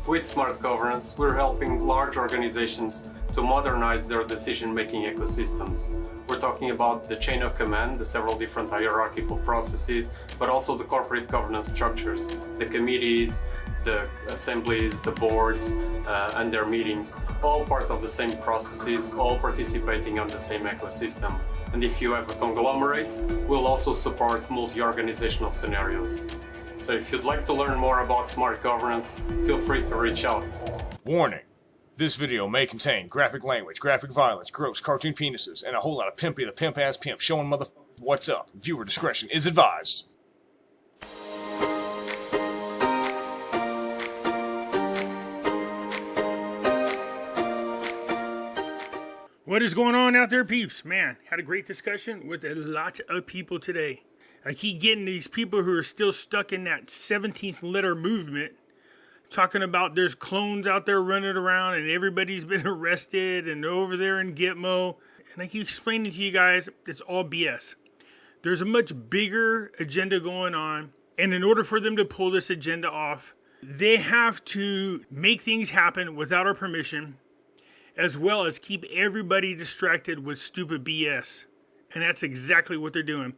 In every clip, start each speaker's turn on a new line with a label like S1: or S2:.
S1: With smart governance, we're helping large organizations to modernize their decision-making ecosystems. We're talking about the chain of command, the several different hierarchical processes, but also the corporate governance structures, the committees, the assemblies, the boards, and their meetings, all part of the same processes, all participating on the same ecosystem. And if you have a conglomerate, we'll also support multi-organizational scenarios. So if you'd like to learn more about smart governance, feel free to reach out.
S2: Warning. This video may contain graphic language, graphic violence, gross cartoon penises, and a whole lot of Pimpy the pimp-ass pimp showing motherfuckers what's up. Viewer discretion is advised.
S3: What is going on out there, peeps? Man, had a great discussion with a lot of people today. I keep getting these people who are still stuck in that 17th letter movement, talking about there's clones out there running around and everybody's been arrested and over there in Gitmo. And I keep explaining to you guys, it's all BS. There's a much bigger agenda going on. And in order for them to pull this agenda off, they have to make things happen without our permission, as well as keep everybody distracted with stupid BS. And that's exactly what they're doing.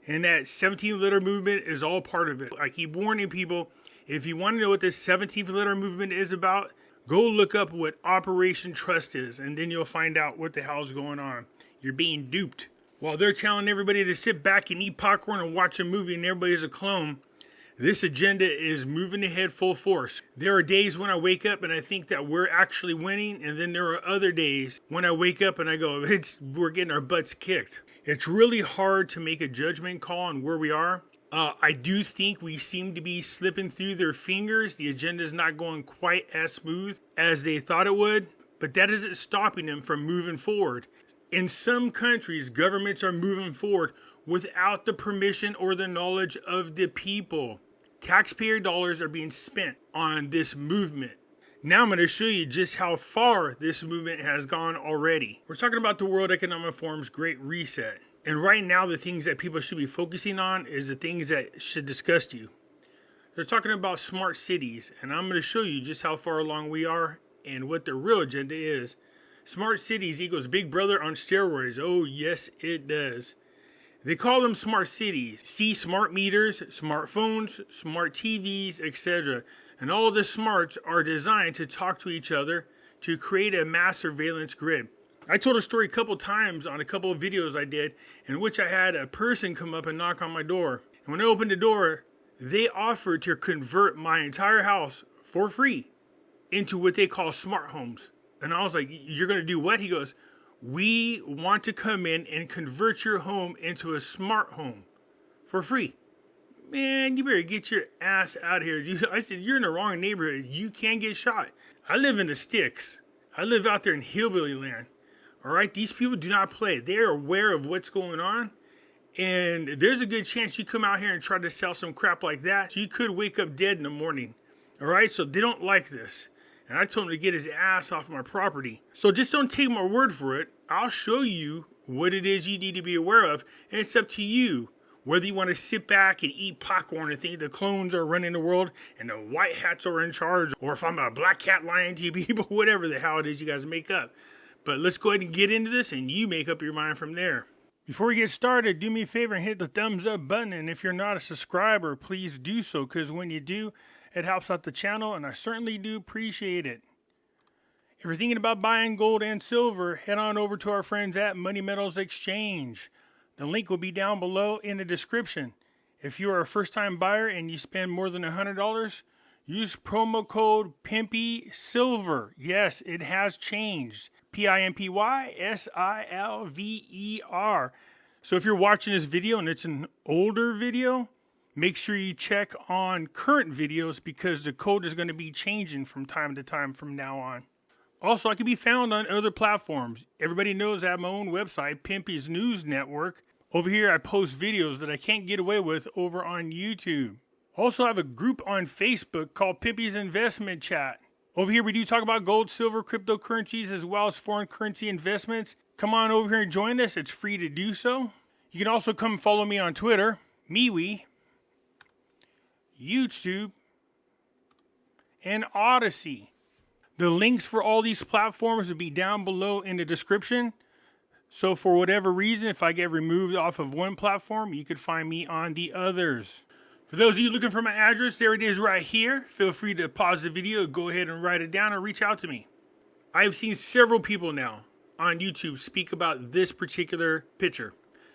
S3: And that 17th letter movement is all part of it. I keep warning people, if you want to know what this 17th letter movement is about, go look up what Operation Trust is, and then you'll find out what the hell's going on. You're being duped. While they're telling everybody to sit back and eat popcorn and watch a movie and everybody's a clone, this agenda is moving ahead full force. There are days when I wake up and I think that we're actually winning, and then there are other days when I wake up and I go, we're getting our butts kicked. It's really hard to make a judgment call on where we are. I do think we seem to be slipping through their fingers. The agenda is not going quite as smooth as they thought it would, but that isn't stopping them from moving forward. In some countries, governments are moving forward without the permission or the knowledge of the people. Taxpayer dollars are being spent on this movement. Now I'm going to show you just how far this movement has gone already. We're talking about the World Economic Forum's Great Reset. And right now, the things that people should be focusing on is the things that should disgust you. They're talking about smart cities, and I'm going to show you just how far along we are and what the real agenda is. Smart cities equals Big Brother on steroids. Oh, yes, it does. They call them smart cities. See, smart meters, smartphones, smart TVs, etc. And all of the smarts are designed to talk to each other to create a mass surveillance grid. I told a story a couple times on a couple of videos I did in which I had a person come up and knock on my door. And when I opened the door, they offered to convert my entire house for free into what they call smart homes. And I was like, you're going to do what? He goes, we want to come in and convert your home into a smart home for free. Man, you better get your ass out of here. I said, you're in the wrong neighborhood. You can get shot. I live in the sticks. I live out there in hillbilly land. All right, these people do not play. They're aware of what's going on. And there's a good chance you come out here and try to sell some crap like that. You could wake up dead in the morning. All right, so they don't like this. And I told him to get his ass off my property. So just don't take my word for it. I'll show you what it is you need to be aware of. And it's up to you whether you want to sit back and eat popcorn and think the clones are running the world and the white hats are in charge. Or if I'm a black cat lying to you people, whatever the hell it is you guys make up. But let's go ahead and get into this and you make up your mind from there. Before we get started, do me a favor and hit the thumbs up button. And if you're not a subscriber, please do so, because when you do, it helps out the channel, and I certainly do appreciate it. If you're thinking about buying gold and silver, head on over to our friends at Money Metals Exchange. The link will be down below in the description. If you are a first-time buyer and you spend more than $100, use promo code PIMPYSILVER. Yes, it has changed. PIMPYSILVER. So if you're watching this video and it's an older video, make sure you check on current videos, because the code is going to be changing from time to time from now on. Also, I can be found on other platforms. Everybody knows I have my own website, Pimpy's News Network. Over here, I post videos that I can't get away with over on YouTube. Also, I have a group on Facebook called Pimpy's Investment Chat. Over here, we do talk about gold, silver, cryptocurrencies, as well as foreign currency investments. Come on over here and join us. It's free to do so. You can also come follow me on Twitter, MeWe, YouTube, and Odyssey. The links for all these platforms will be down below in the description. So for whatever reason, if I get removed off of one platform, you could find me on the others. For those of you looking for my address, there it is right here. Feel free to pause the video, go ahead and write it down, or reach out to me. I have seen several people now on YouTube speak about this particular picture.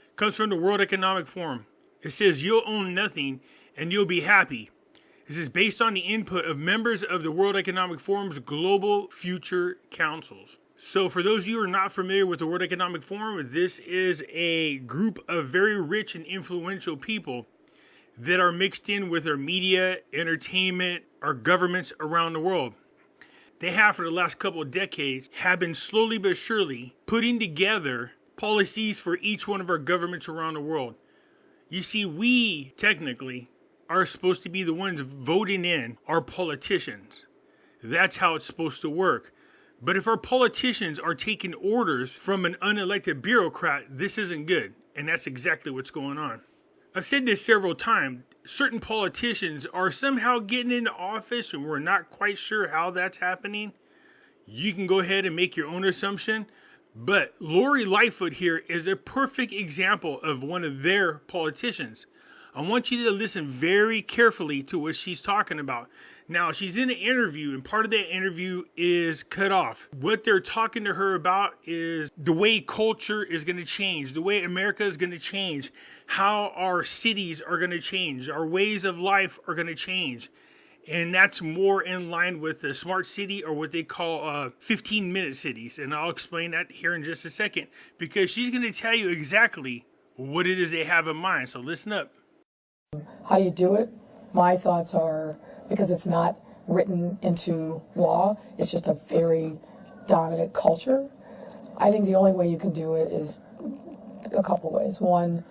S3: It comes from the World Economic Forum. It says, "You'll own nothing and you'll be happy." This is based on the input of members of the World Economic Forum's Global Future Councils. So for those of you who are not familiar with the World Economic Forum, this is a group of very rich and influential people that are mixed in with our media, entertainment, our governments around the world. They have, for the last couple of decades, have been slowly but surely putting together policies for each one of our governments around the world. You see, we technically are supposed to be the ones voting in our politicians. That's how it's supposed to work. But if our politicians are taking orders from an unelected bureaucrat, this isn't good. And that's exactly what's going on. I've said this several times. Certain politicians are somehow getting into office and we're not quite sure how that's happening. You can go ahead and make your own assumption. But Lori Lightfoot here is a perfect example of one of their politicians. I want you to listen very carefully to what she's talking about. Now, she's in an interview, and part of that interview is cut off. What they're talking to her about is the way culture is going to change, the way America is going to change, how our cities are going to change, our ways of life are going to change. And that's more in line with the smart city, or what they call 15-minute cities. And I'll explain that here in just a second, because she's going to tell you exactly what it is they have in mind. So listen up.
S4: How do you do it? My thoughts are, because it's not written into law, it's just a very dominant culture. I think the only way you can do it is a couple ways. One,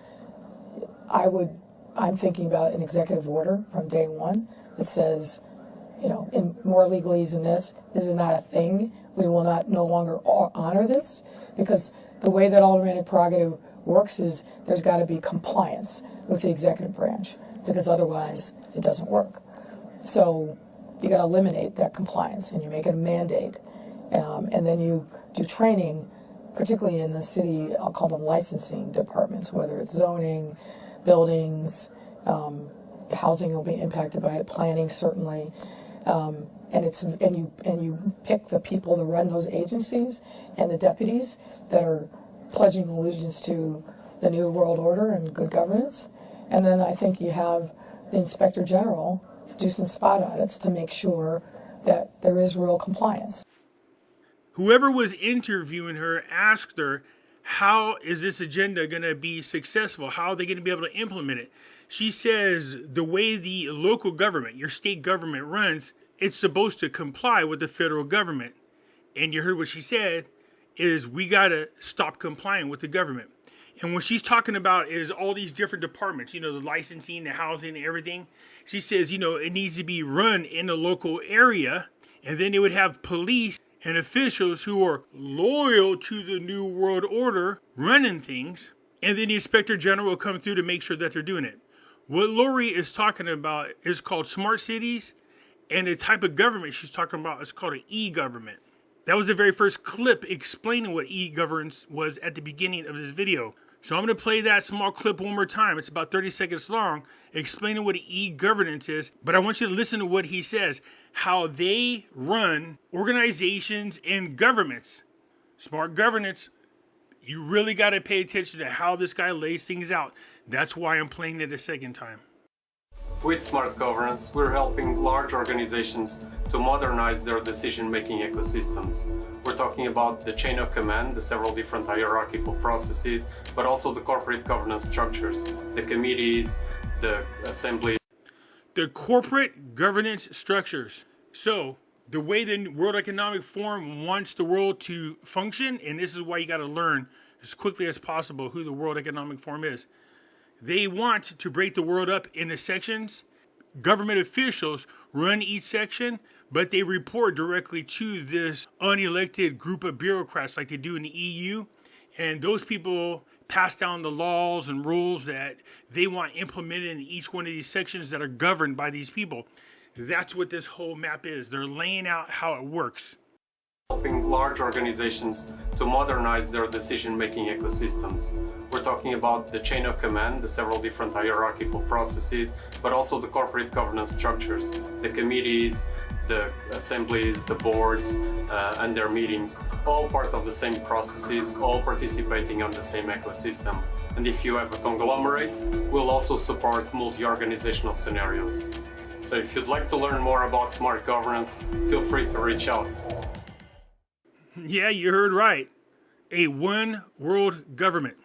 S4: I'm thinking about an executive order from day one that says, in more legalese than this is not a thing. We will no longer honor this, because the way that aldermanic prerogative works is there's got to be compliance with the executive branch, because otherwise it doesn't work. So you got to eliminate that compliance, and you make it a mandate, and then you do training, particularly in the city. I'll call them licensing departments, whether it's zoning, buildings, housing will be impacted by it, planning certainly, and you pick the people to run those agencies and the deputies that are pledging allegiance to the new world order and good governance. And then I think you have the Inspector General do some spot audits to make sure that there is real compliance.
S3: Whoever was interviewing her asked her, how is this agenda going to be successful? How are they going to be able to implement it? She says the way the local government, your state government runs, it's supposed to comply with the federal government. And you heard what she said, is we got to stop complying with the government. And what she's talking about is all these different departments, the licensing, the housing, and everything. She says, it needs to be run in the local area. And then they would have police and officials who are loyal to the New World Order running things. And then the Inspector General will come through to make sure that they're doing it. What Lori is talking about is called smart cities. And the type of government she's talking about is called an e-government. That was the very first clip explaining what e-governance was at the beginning of this video. So I'm going to play that small clip one more time. It's about 30 seconds long, explaining what e-governance is. But I want you to listen to what he says, how they run organizations and governments. Smart governance. You really got to pay attention to how this guy lays things out. That's why I'm playing it a second time.
S1: With smart governance, we're helping large organizations to modernize their decision-making ecosystems. We're talking about the chain of command, the several different hierarchical processes, but also the corporate governance structures, the committees, the assembly.
S3: The corporate governance structures. So, the way the World Economic Forum wants the world to function, and this is why you got to learn as quickly as possible who the World Economic Forum is. They want to break the world up into sections. Government officials run each section, but they report directly to this unelected group of bureaucrats like they do in the EU. And those people pass down the laws and rules that they want implemented in each one of these sections that are governed by these people. That's what this whole map is. They're laying out how it works.
S1: Helping large organizations to modernize their decision-making ecosystems. We're talking about the chain of command, the several different hierarchical processes, but also the corporate governance structures, the committees, the assemblies, the boards, and their meetings, all part of the same processes, all participating on the same ecosystem. And if you have a conglomerate, we'll also support multi-organizational scenarios. So if you'd like to learn more about smart governance, feel free to reach out.
S3: Yeah, you heard right. A one world government.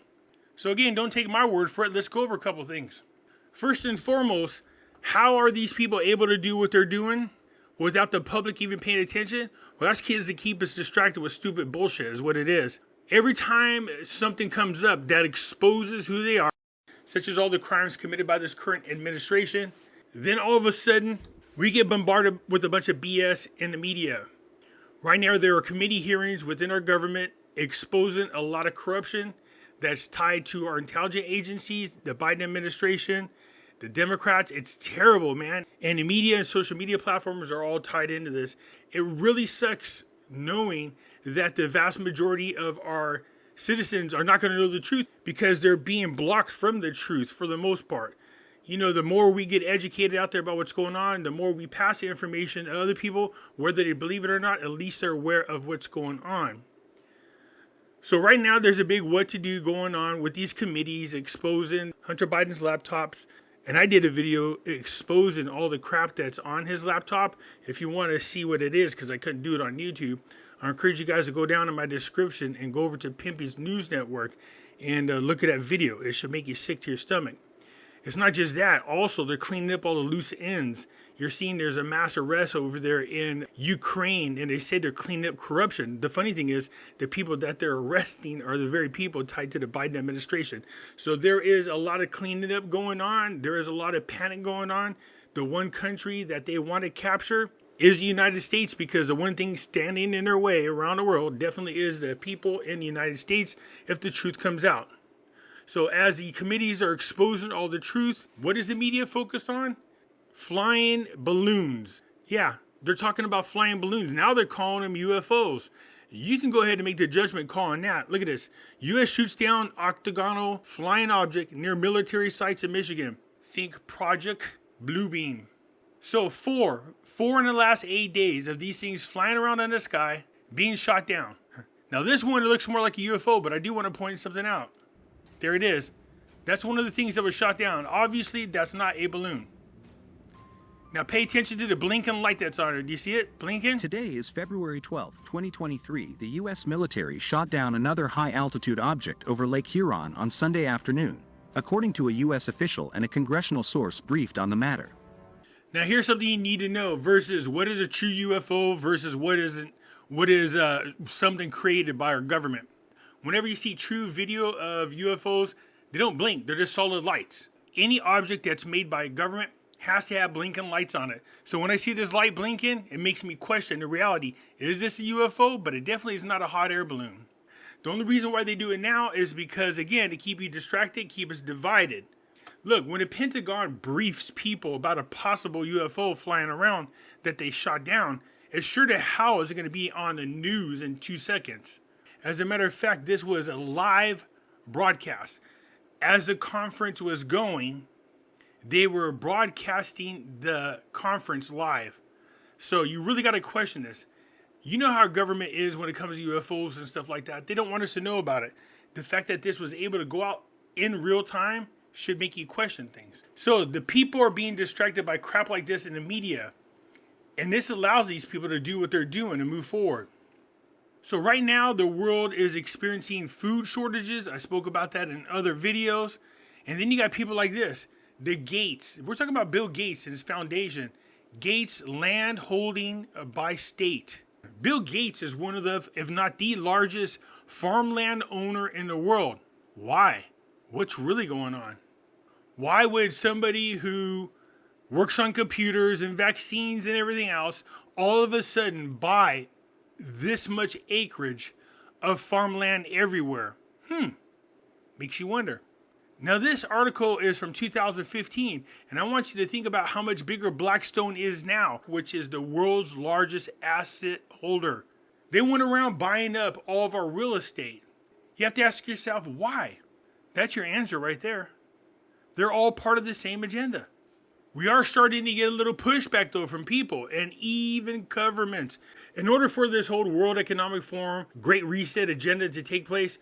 S3: So again, don't take my word for it. Let's go over a couple things. First and foremost, how are these people able to do what they're doing without the public even paying attention? Well, that's kids that keep us distracted with stupid bullshit is what it is. Every time something comes up that exposes who they are, such as all the crimes committed by this current administration, then all of a sudden, we get bombarded with a bunch of BS in the media. Right now, there are committee hearings within our government exposing a lot of corruption that's tied to our intelligence agencies, the Biden administration, the Democrats. It's terrible, man. And the media and social media platforms are all tied into this. It really sucks knowing that the vast majority of our citizens are not going to know the truth because they're being blocked from the truth for the most part. You know, the more we get educated out there about what's going on, the more we pass the information to other people, whether they believe it or not, at least they're aware of what's going on. So right now, there's a big what to do going on with these committees exposing Hunter Biden's laptops. And I did a video exposing all the crap that's on his laptop. If you want to see what it is, because I couldn't do it on YouTube, I encourage you guys to go down in my description and go over to Pimpy's news network and look at that video. It should make you sick to your stomach. It's not just that. Also, they're cleaning up all the loose ends. You're seeing there's a mass arrest over there in Ukraine, and they say they're cleaning up corruption. The funny thing is, the people that they're arresting are the very people tied to the Biden administration. So there is a lot of cleaning up going on. There is a lot of panic going on. The one country that they want to capture is the United States, because the one thing standing in their way around the world definitely is the people in the United States if the truth comes out. So as the committees are exposing all the truth, what is the media focused on? Flying balloons. Yeah, they're talking about flying balloons. Now they're calling them UFOs. You can go ahead and make the judgment call on that. Look at this. U.S. shoots down octagonal flying object near military sites in Michigan. Think Project Bluebeam. So four in the last 8 days of these things flying around in the sky, being shot down. Now this one looks more like a UFO, but I do want to point something out. There it is. That's one of the things that was shot down. Obviously, that's not a balloon. Now pay attention to the blinking light that's on it. Do you see it blinking?
S5: Today is February 12, 2023. The U.S. military shot down another high-altitude object over Lake Huron on Sunday afternoon, according to a U.S. official and a congressional source briefed on the matter.
S3: Now here's something you need to know versus what is a true UFO versus what isn't. What is something created by our government. Whenever you see true video of UFOs, they don't blink. They're just solid lights. Any object that's made by a government has to have blinking lights on it. So when I see this light blinking, it makes me question the reality. Is this a UFO? But it definitely is not a hot air balloon. The only reason why they do it now is because, again, to keep you distracted, keep us divided. Look, when the Pentagon briefs people about a possible UFO flying around that they shot down, it's sure to how is it going to be on the news in 2 seconds. As a matter of fact, this was a live broadcast. As the conference was going, they were broadcasting the conference live. So you really got to question this. You know how our government is when it comes to UFOs and stuff like that. They don't want us to know about it. The fact that this was able to go out in real time should make you question things. So the people are being distracted by crap like this in the media. And this allows these people to do what they're doing and move forward. So right now, the world is experiencing food shortages. I spoke about that in other videos. And then you got people like this, the Gates. We're talking about Bill Gates and his foundation. Gates Land Holding by State. Bill Gates is one of the, if not the largest farmland owner in the world. Why? What's really going on? Why would somebody who works on computers and vaccines and everything else all of a sudden buy this much acreage of farmland everywhere? Makes you wonder. Now, this article is from 2015, and I want you to think about how much bigger Blackstone is now, which is the world's largest asset holder. They went around buying up all of our real estate. You have to ask yourself, why? That's your answer right there. They're all part of the same agenda. We are starting to get a little pushback, though, from people and even governments. In order for this whole World Economic Forum, Great Reset agenda to take place,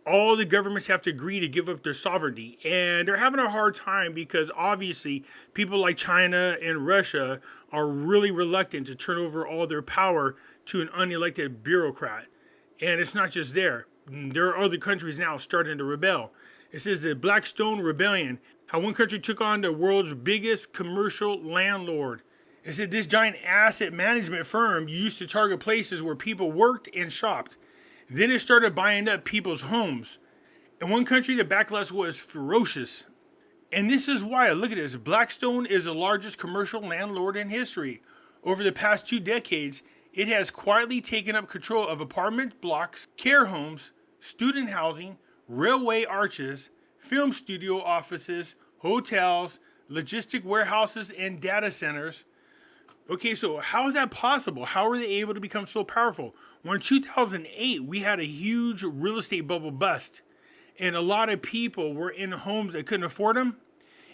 S3: all the governments have to agree to give up their sovereignty. And they're having a hard time because obviously people like China and Russia are really reluctant to turn over all their power to an unelected bureaucrat. And it's not just there. There are other countries now starting to rebel. It says the Blackstone Rebellion, how one country took on the world's biggest commercial landlord. It said this giant asset management firm used to target places where people worked and shopped. Then it started buying up people's homes. In one country, the backlash was ferocious. And this is why, look at this, Blackstone is the largest commercial landlord in history. Over the past 2 decades, it has quietly taken up control of apartment blocks, care homes, student housing, railway arches, film studio offices, hotels, logistic warehouses, and data centers. Okay, so how is that possible? How are they able to become so powerful? Well, in 2008, we had a huge real estate bubble bust, and a lot of people were in homes that couldn't afford them,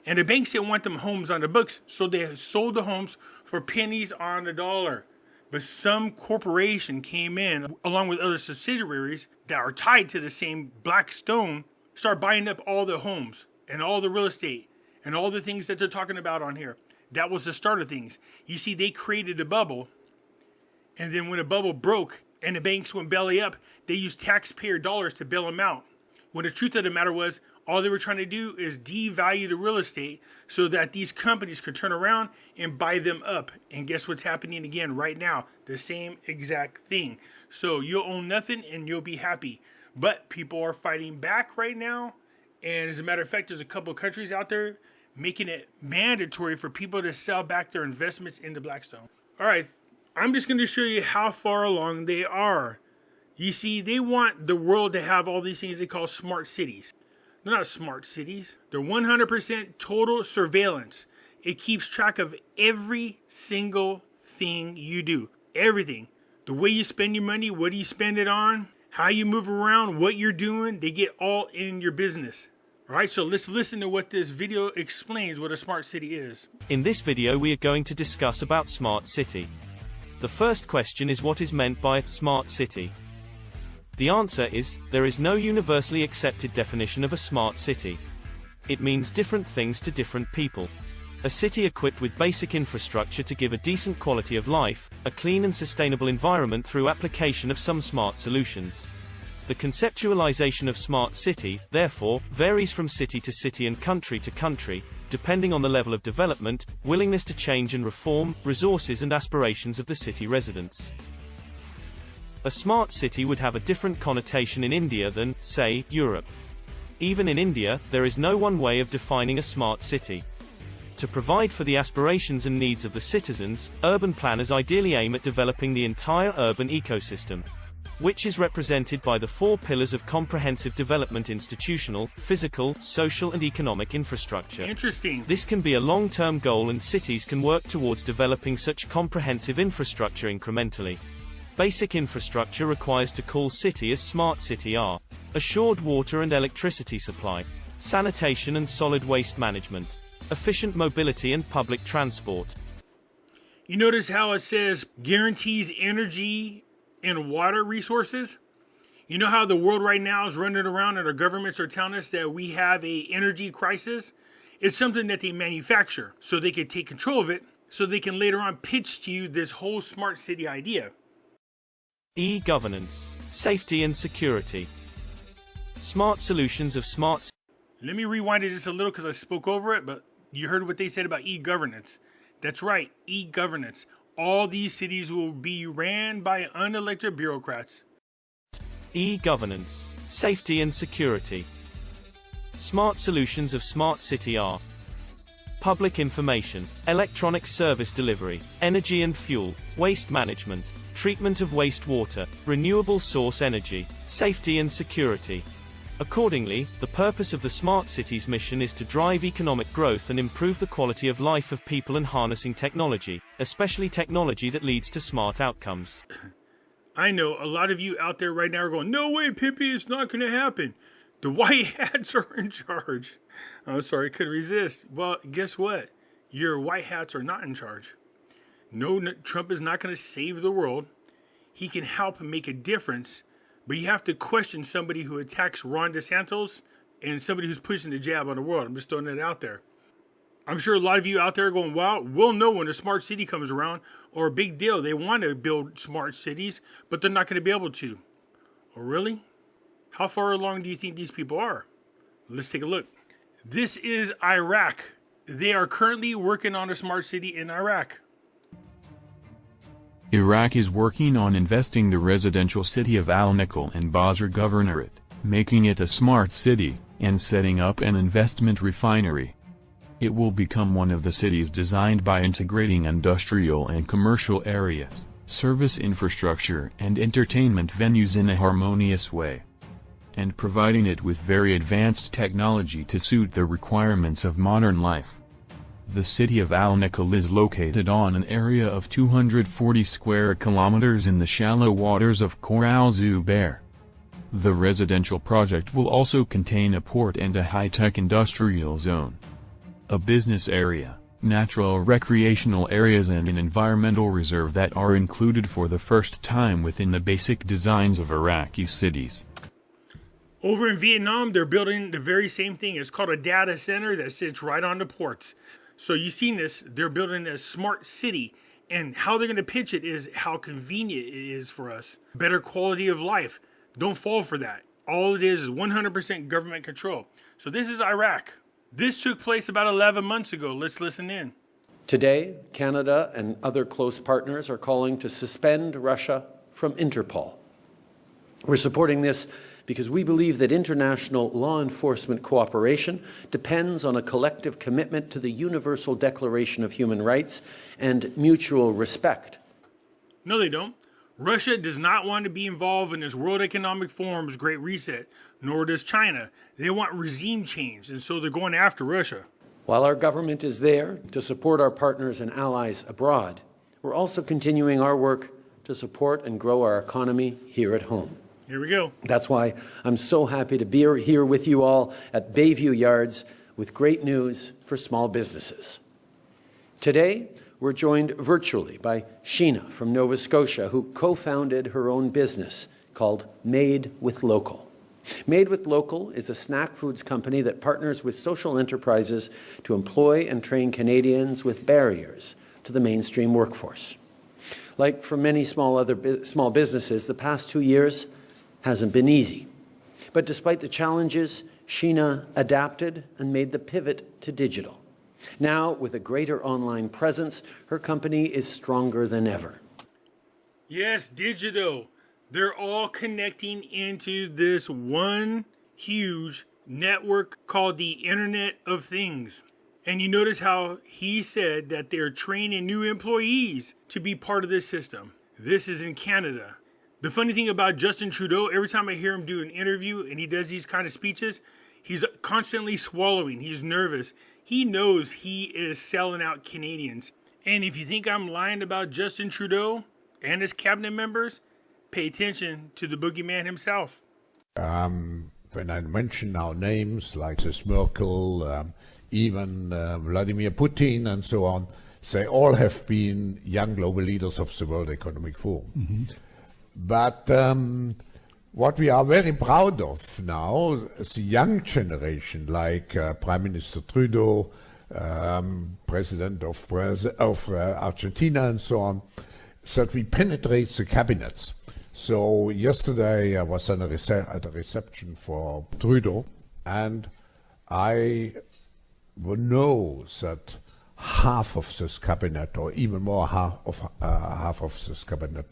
S3: and the banks didn't want them homes on the books, so they sold the homes for pennies on the dollar. But some corporation came in, along with other subsidiaries that are tied to the same Blackstone, start buying up all the homes and all the real estate and all the things that they're talking about on here. That was the start of things. You see, they created a bubble, and then when a bubble broke and the banks went belly up, they used taxpayer dollars to bail them out. When the truth of the matter was, all they were trying to do is devalue the real estate so that these companies could turn around and buy them up. And guess what's happening again right now? The same exact thing. So you'll own nothing and you'll be happy. But people are fighting back right now. And as a matter of fact, there's a couple of countries out there making it mandatory for people to sell back their investments into Blackstone. All right, I'm just going to show you how far along they are. You see, they want the world to have all these things they call smart cities. They're not smart cities. They're 100% total surveillance. It keeps track of every single thing you do. Everything. The way you spend your money, what do you spend it on, how you move around, what you're doing. They get all in your business. All right, so let's listen to what this video explains what a smart city is.
S6: In this video we are going to discuss about smart city. The first question is, what is meant by smart city? The answer is, there is no universally accepted definition of a smart city. It means different things to different people. A city equipped with basic infrastructure to give a decent quality of life, a clean and sustainable environment through application of some smart solutions. The conceptualization of smart city, therefore, varies from city to city and country to country, depending on the level of development, willingness to change and reform, resources and aspirations of the city residents. A smart city would have a different connotation in India than, say, Europe. Even in India, there is no one way of defining a smart city. To provide for the aspirations and needs of the citizens, urban planners ideally aim at developing the entire urban ecosystem, which is represented by the 4 pillars of comprehensive development: institutional, physical, social and economic infrastructure.
S3: Interesting.
S6: This can be a long-term goal, and cities can work towards developing such comprehensive infrastructure incrementally. Basic infrastructure requires to call city as smart city are assured water and electricity supply, sanitation and solid waste management, efficient mobility and public transport.
S3: You notice how it says guarantees energy and water resources? You know how the world right now is running around and our governments are telling us that we have an energy crisis? It's something that they manufacture so they can take control of it, so they can later on pitch to you this whole smart city idea.
S6: E-governance, safety and security. Smart solutions of smart.
S3: Let me rewind it just a little because I spoke over it, but you heard what they said about e-governance. That's right, e-governance. All these cities will be ran by unelected bureaucrats.
S6: E-governance, safety and security. Smart solutions of smart city are public information, electronic service delivery, energy and fuel, waste management, treatment of wastewater, renewable source energy, safety and security. Accordingly, the purpose of the Smart Cities mission is to drive economic growth and improve the quality of life of people and harnessing technology, especially technology that leads to smart outcomes.
S3: I know a lot of you out there right now are going, no way, Pimpy, it's not going to happen. The white hats are in charge. I'm sorry, I couldn't resist. Well, guess what? Your white hats are not in charge. No, Trump is not going to save the world. He can help make a difference, but you have to question somebody who attacks Ron DeSantis and somebody who's pushing the jab on the world. I'm just throwing that out there. I'm sure a lot of you out there are going, well, we'll know when a smart city comes around, or a big deal. They want to build smart cities, but they're not going to be able to. Oh, really? How far along do you think these people are? Let's take a look. This is Iraq. They are currently working on a smart city in Iraq.
S7: Iraq is working on investing the residential city of Al-Nikl in Basra Governorate, making it a smart city, and setting up an investment refinery. It will become one of the cities designed by integrating industrial and commercial areas, service infrastructure and entertainment venues in a harmonious way, and providing it with very advanced technology to suit the requirements of modern life. The city of Al-Nikl is located on an area of 240 square kilometers in the shallow waters of Khor al-Zubair. The residential project will also contain a port and a high-tech industrial zone, a business area, natural recreational areas and an environmental reserve that are included for the first time within the basic designs of Iraqi cities.
S3: Over in Vietnam, they're building the very same thing. It's called a data center that sits right on the ports. So you've seen this, they're building a smart city, and how they're going to pitch it is how convenient it is for us. Better quality of life. Don't fall for that. All it is 100% government control. So this is Iraq. This took place about 11 months ago. Let's listen in.
S8: Today, Canada and other close partners are calling to suspend Russia from Interpol. We're supporting this because we believe that international law enforcement cooperation depends on a collective commitment to the Universal Declaration of Human Rights and mutual respect.
S3: No, they don't. Russia does not want to be involved in this World Economic Forum's Great Reset, nor does China. They want regime change, and so they're going after Russia.
S8: While our government is there to support our partners and allies abroad, we're also continuing our work to support and grow our economy here at home.
S3: Here we go.
S8: That's why I'm so happy to be here with you all at Bayview Yards with great news for small businesses. Today, we're joined virtually by Sheena from Nova Scotia, who co-founded her own business called Made with Local. Made with Local is a snack foods company that partners with social enterprises to employ and train Canadians with barriers to the mainstream workforce. Like for many small businesses, the past 2 years hasn't been easy. But despite the challenges, Sheena adapted and made the pivot to digital. Now, with a greater online presence, her company is stronger than ever.
S3: Yes, digital. They're all connecting into this one huge network called the Internet of Things. And you notice how he said that they're training new employees to be part of this system. This is in Canada. The funny thing about Justin Trudeau, every time I hear him do an interview and he does these kind of speeches, he's constantly swallowing. He's nervous. He knows he is selling out Canadians. And if you think I'm lying about Justin Trudeau and his cabinet members, pay attention to the boogeyman himself.
S9: When I mention our names like this Merkel, even Vladimir Putin and so on, they all have been young global leaders of the World Economic Forum. Mm-hmm. But what we are very proud of now is the young generation, like Prime Minister Trudeau, President of Argentina and so on, that we penetrate the cabinets. So yesterday I was at a reception for Trudeau, and I know that half of this cabinet, or even more half of this cabinet,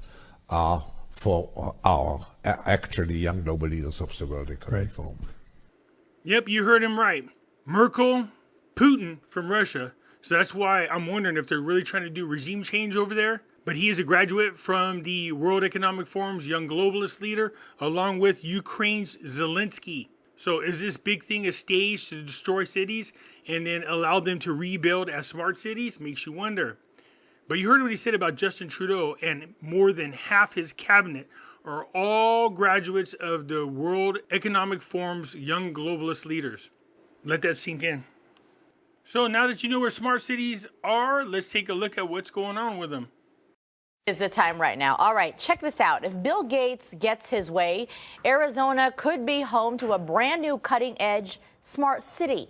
S9: are for our actually young global leaders of the World Economic Forum.
S3: Yep, you heard him right. Merkel, Putin from Russia. So that's why I'm wondering if they're really trying to do regime change over there. But he is a graduate from the World Economic Forum's Young Globalist Leader, along with Ukraine's Zelensky. So is this big thing a stage to destroy cities and then allow them to rebuild as smart cities? Makes you wonder. But you heard what he said about Justin Trudeau, and more than half his cabinet are all graduates of the World Economic Forum's young globalist leaders. Let that sink in. So now that you know where smart cities are, let's take a look at what's going on with them.
S10: Is the time right now. All right, check this out. If Bill Gates gets his way, Arizona could be home to a brand new cutting-edge smart city.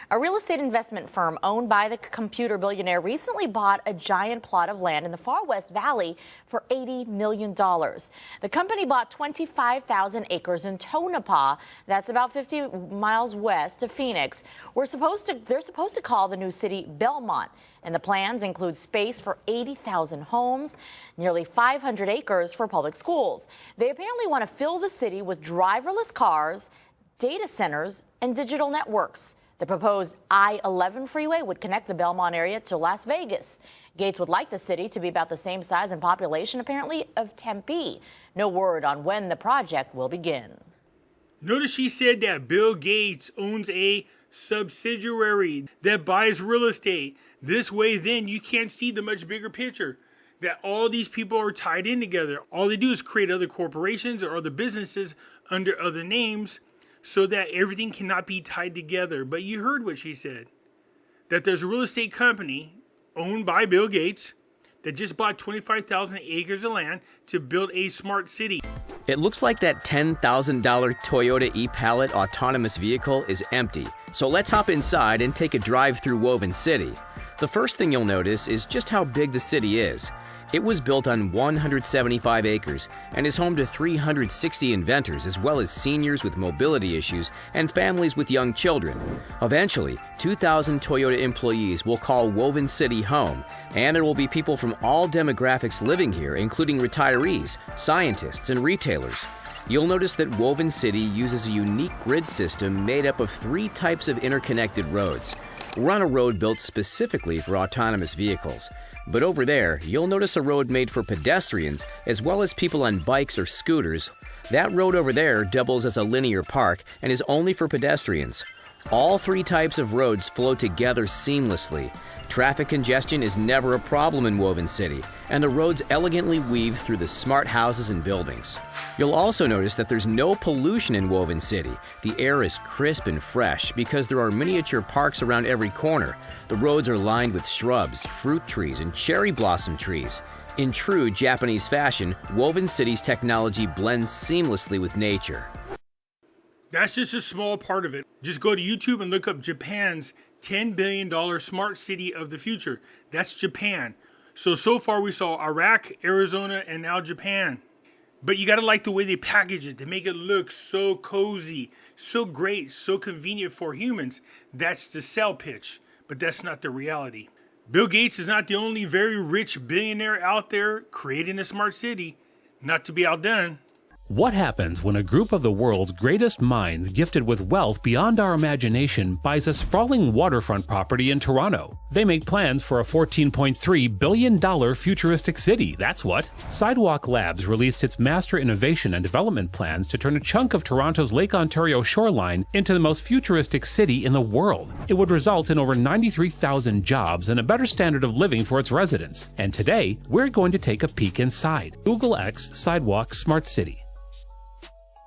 S10: A real estate investment firm owned by the computer billionaire recently bought a giant plot of land in the far west valley for $80 million. The company bought 25,000 acres in Tonopah. That's about 50 miles west of Phoenix. They're supposed to call the new city Belmont. And the plans include space for 80,000 homes, nearly 500 acres for public schools. They apparently want to fill the city with driverless cars, data centers, and digital networks. The proposed I-11 freeway would connect the Belmont area to Las Vegas. Gates would like the city to be about the same size and population, apparently, of Tempe. No word on when the project will begin.
S3: Notice she said that Bill Gates owns a subsidiary that buys real estate. This way, then, you can't see the much bigger picture, that all these people are tied in together. All they do is create other corporations or other businesses under other names, so that everything cannot be tied together. But you heard what she said, that there's a real estate company owned by Bill Gates that just bought 25,000 acres of land to build a smart city.
S11: It looks like that $10,000 Toyota e-Pallet autonomous vehicle is empty. So let's hop inside and take a drive through Woven City. The first thing you'll notice is just how big the city is. It was built on 175 acres and is home to 360 inventors, as well as seniors with mobility issues and families with young children. Eventually, 2,000 Toyota employees will call Woven City home, and there will be people from all demographics living here, including retirees, scientists, and retailers. You'll notice that Woven City uses a unique grid system made up of 3 types of interconnected roads. We're on a road built specifically for autonomous vehicles. But over there, you'll notice a road made for pedestrians as well as people on bikes or scooters. That road over there doubles as a linear park and is only for pedestrians. All 3 types of roads flow together seamlessly. Traffic congestion is never a problem in Woven City, and the roads elegantly weave through the smart houses and buildings. You'll also notice that there's no pollution in Woven City. The air is crisp and fresh because there are miniature parks around every corner. The roads are lined with shrubs, fruit trees, and cherry blossom trees. In true Japanese fashion, Woven City's technology blends seamlessly with nature.
S3: That's just a small part of it. Just go to YouTube and look up Japan's $10 billion smart city of the future. That's Japan. So far we saw Iraq, Arizona, and now Japan. But you gotta like the way they package it to make it look so cozy, so great, so convenient for humans. That's the sell pitch, but that's not the reality. Bill Gates is not the only very rich billionaire out there creating a smart city. Not to be outdone.
S12: What happens when a group of the world's greatest minds gifted with wealth beyond our imagination buys a sprawling waterfront property in Toronto? They make plans for a $14.3 billion futuristic city, that's what. Sidewalk Labs released its master innovation and development plans to turn a chunk of Toronto's Lake Ontario shoreline into the most futuristic city in the world. It would result in over 93,000 jobs and a better standard of living for its residents. And today, we're going to take a peek inside. Google X Sidewalk Smart City.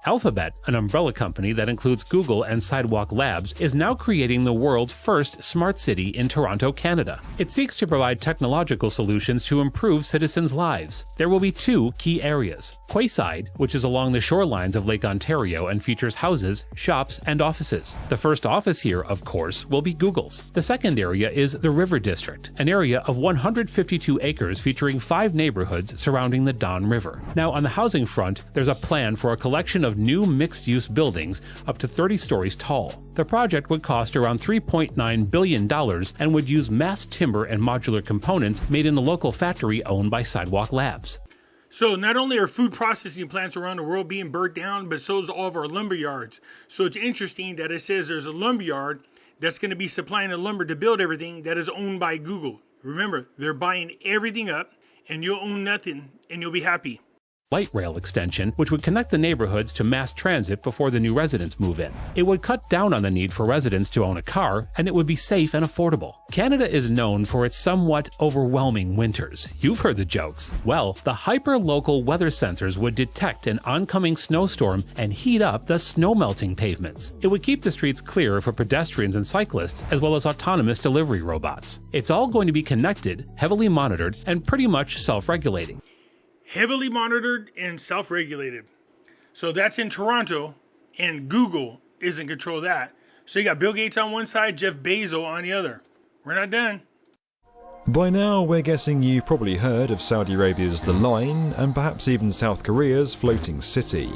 S12: Alphabet, an umbrella company that includes Google and Sidewalk Labs, is now creating the world's first smart city in Toronto, Canada. It seeks to provide technological solutions to improve citizens' lives. There will be 2 key areas. Quayside, which is along the shorelines of Lake Ontario and features houses, shops, and offices. The first office here, of course, will be Google's. The second area is the River District, an area of 152 acres featuring 5 neighborhoods surrounding the Don River. Now, on the housing front, there's a plan for a collection of new mixed-use buildings up to 30 stories tall. The project would cost around $3.9 billion and would use mass timber and modular components made in a local factory owned by Sidewalk Labs.
S3: So not only are food processing plants around the world being burnt down, but so is all of our lumber yards. So it's interesting that it says there's a lumber yard that's going to be supplying the lumber to build everything that is owned by Google. Remember, they're buying everything up, and you'll own nothing, and you'll be happy.
S12: light rail extension, which would connect the neighborhoods to mass transit before the new residents move in. It would cut down on the need for residents to own a car, and it would be safe and affordable. Canada is known for its somewhat overwhelming winters. You've heard the jokes. Well, the hyper-local weather sensors would detect an oncoming snowstorm and heat up the snow-melting pavements. It would keep the streets clear for pedestrians and cyclists, as well as autonomous delivery robots. It's all going to be connected, heavily monitored, and pretty much self-regulating.
S3: Heavily monitored and self-regulated. So that's in Toronto, and Google is in control of that. So you got Bill Gates on one side, Jeff Bezos on the other. We're not done.
S13: By now, we're guessing you've probably heard of Saudi Arabia's The Line, and perhaps even South Korea's Floating City.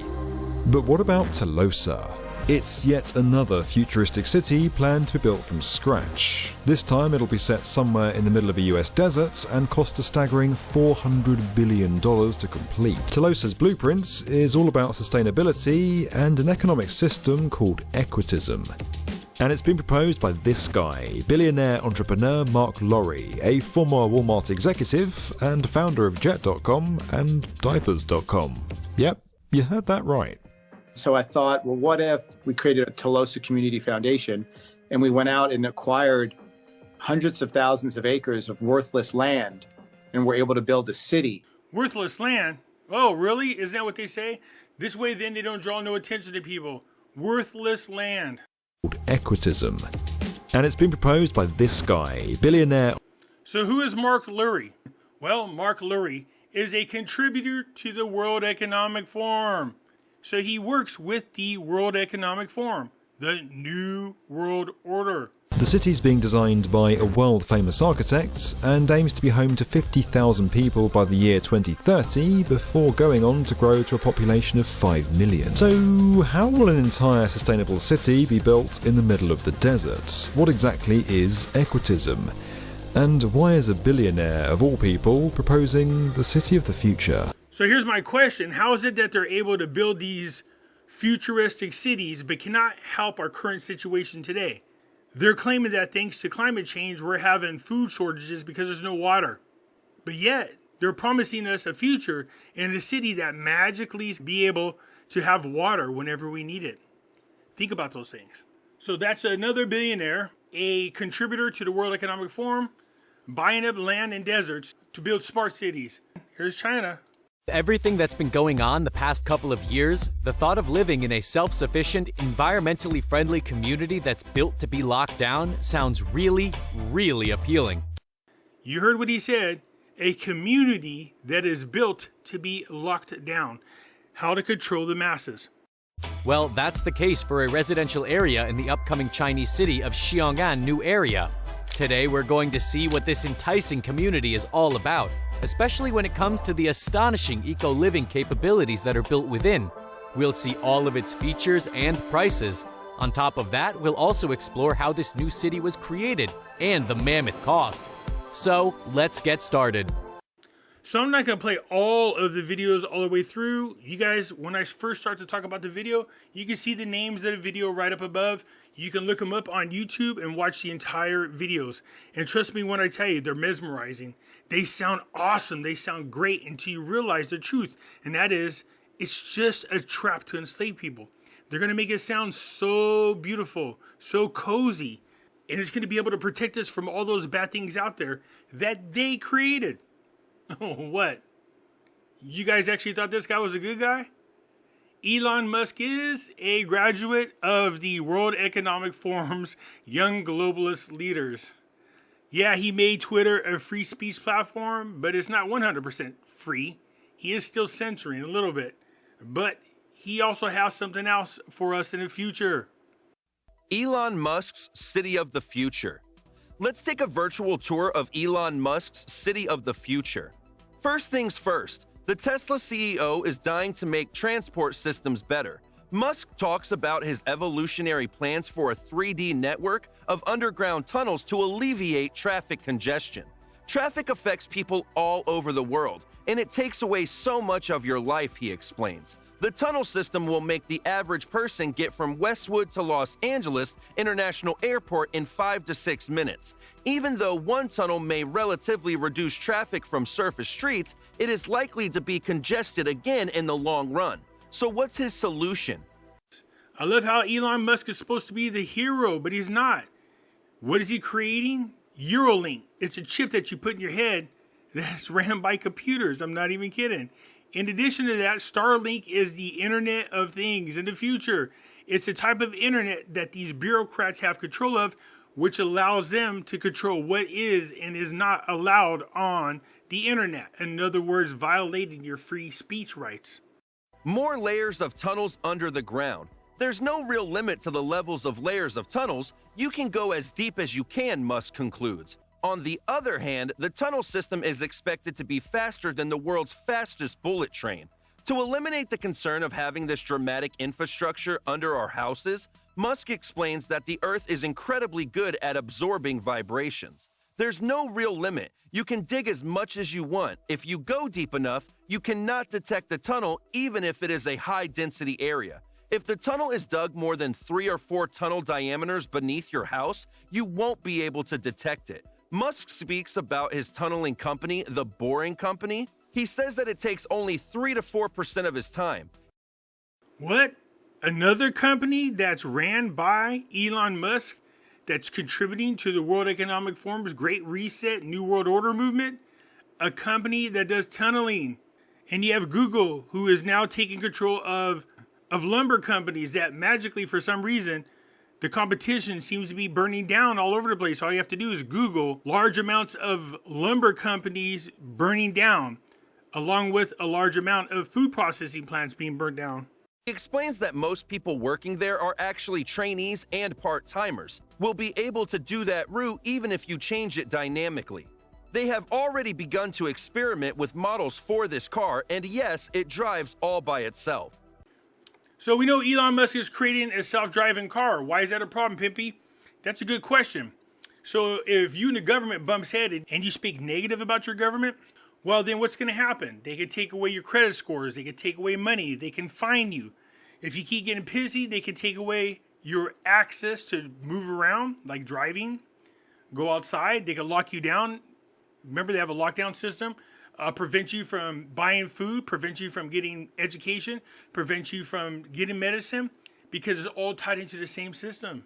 S13: But what about Tolosa? It's yet another futuristic city planned to be built from scratch. This time it'll be set somewhere in the middle of a US desert and cost a staggering $400 billion to complete. Tolosa's blueprint is all about sustainability and an economic system called equitism. And it's been proposed by this guy, billionaire entrepreneur Mark Lowry, a former Walmart executive and founder of Jet.com and Diapers.com. Yep, you heard that right.
S14: So I thought, well, what if we created a Tolosa Community Foundation and we went out and acquired hundreds of thousands of acres of worthless land and were able to build a city.
S3: Worthless land? Oh, really? Is that what they say? This way then they don't draw no attention to people. Worthless land.
S13: Equitism. And it's been proposed by this guy, billionaire.
S3: So who is Mark Lowry? Well, Mark Lowry is a contributor to the World Economic Forum. So he works with the World Economic Forum, the New World Order.
S13: The city's being designed by a world-famous architect and aims to be home to 50,000 people by the year 2030 before going on to grow to a population of 5 million. So how will an entire sustainable city be built in the middle of the desert? What exactly is equitism? And why is a billionaire, of all people, proposing the city of the future?
S3: So here's my question. How is it that they're able to build these futuristic cities but cannot help our current situation today? They're claiming that thanks to climate change, we're having food shortages because there's no water. But yet, they're promising us a future in a city that magically be able to have water whenever we need it. Think about those things. So that's another billionaire, a contributor to the World Economic Forum, buying up land and deserts to build smart cities. Here's China.
S15: Everything that's been going on the past couple of years, the thought of living in a self-sufficient, environmentally friendly community that's built to be locked down sounds really, really appealing.
S3: You heard what he said, a community that is built to be locked down. How to control the masses.
S15: Well, that's the case for a residential area in the upcoming Chinese city of Xiong'an New Area. Today, we're going to see what this enticing community is all about, especially when it comes to the astonishing eco-living capabilities that are built within. We'll see all of its features and prices. On top of that, we'll also explore how this new city was created and the mammoth cost. So, let's get started.
S3: So I'm not going to play all of the videos all the way through. You guys, when I first start to talk about the video, you can see the names of the video right up above. You can look them up on YouTube and watch the entire videos. And trust me when I tell you, they're mesmerizing. They sound awesome. They sound great until you realize the truth. And that is, it's just a trap to enslave people. They're going to make it sound so beautiful, so cozy. And it's going to be able to protect us from all those bad things out there that they created. Oh, what? You guys actually thought this guy was a good guy? Elon Musk is a graduate of the World Economic Forum's Young Globalist Leaders. Yeah, he made Twitter a free speech platform, but it's not 100% free. He is still censoring a little bit. But he also has something else for us in the future.
S16: Elon Musk's City of the Future. Let's take a virtual tour of Elon Musk's City of the Future. First things first, the Tesla CEO is dying to make transport systems better. Musk talks about his evolutionary plans for a 3D network of underground tunnels to alleviate traffic congestion. Traffic affects people all over the world, and it takes away so much of your life, he explains. The tunnel system will make the average person get from Westwood to Los Angeles International Airport in 5 to 6 minutes. Even though one tunnel may relatively reduce traffic from surface streets, it is likely to be congested again in the long run. So what's his solution?
S3: I love how Elon Musk is supposed to be the hero, but he's not. What is he creating? Eurolink. It's a chip that you put in your head that's ran by computers. I'm not even kidding. In addition to that, Starlink is the Internet of Things in the future. It's a type of internet that these bureaucrats have control of, which allows them to control what is and is not allowed on the internet. In other words, violating your free speech rights.
S16: More layers of tunnels under the ground. There's no real limit to the levels of layers of tunnels. You can go as deep as you can, Musk concludes. On the other hand, the tunnel system is expected to be faster than the world's fastest bullet train. To eliminate the concern of having this dramatic infrastructure under our houses, Musk explains that the Earth is incredibly good at absorbing vibrations. There's no real limit. You can dig as much as you want. If you go deep enough, you cannot detect the tunnel even if it is a high-density area. If the tunnel is dug more than 3 or 4 tunnel diameters beneath your house, you won't be able to detect it. Musk speaks about his tunneling company, the Boring Company. He says that it takes only 3 to 4% of his time.
S3: What? Another company that's ran by Elon Musk that's contributing to the World Economic Forum's Great Reset, New World Order movement? A company that does tunneling. And you have Google, who is now taking control of lumber companies that magically, for some reason, the competition seems to be burning down all over the place. All you have to do is Google large amounts of lumber companies burning down, along with a large amount of food processing plants being burned down.
S16: He explains that most people working there are actually trainees and part-timers. Will be able to do that route even if you change it dynamically. They have already begun to experiment with models for this car, and yes, it drives all by itself.
S3: So we know Elon Musk is creating a self-driving car. Why is that a problem, Pimpy? That's a good question. So if you and the government bumps head and you speak negative about your government, well, then what's going to happen? They could take away your credit scores. They could take away money. They can fine you. If you keep getting pissy, they can take away your access to move around, like driving, go outside. They can lock you down. Remember, they have a lockdown system. Prevent you from buying food, prevent you from getting education, prevent you from getting medicine, because it's all tied into the same system.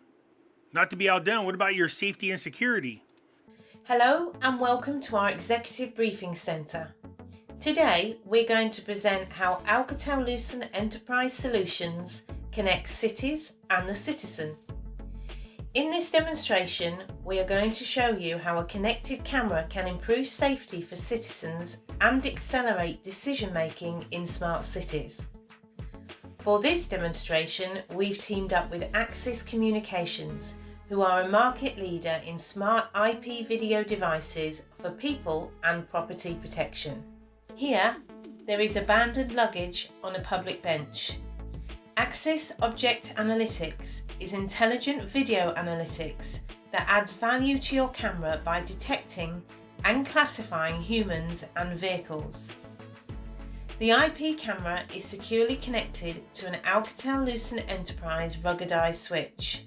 S3: Not to be outdone, what about your safety and security?
S17: Hello and welcome to our Executive Briefing Centre. Today we're going to present how Alcatel-Lucent Enterprise Solutions connects cities and the citizen. In this demonstration, we are going to show you how a connected camera can improve safety for citizens and accelerate decision making in smart cities. For this demonstration, we've teamed up with Axis Communications, who are a market leader in smart IP video devices for people and property protection. Here, there is abandoned luggage on a public bench. Axis Object Analytics is intelligent video analytics that adds value to your camera by detecting and classifying humans and vehicles. The IP camera is securely connected to an Alcatel-Lucent Enterprise ruggedized switch.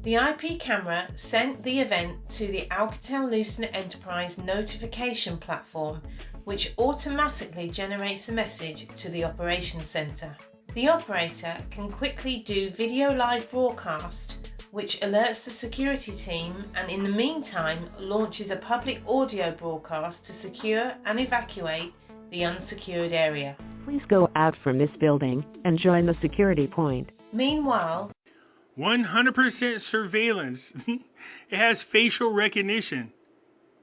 S17: The IP camera sent the event to the Alcatel-Lucent Enterprise notification platform, which automatically generates a message to the operations center. The operator can quickly do video live broadcast, which alerts the security team, and in the meantime launches a public audio broadcast to secure and evacuate the unsecured area.
S18: Please go out from this building and join the security point.
S17: Meanwhile,
S3: 100% surveillance. It has facial recognition.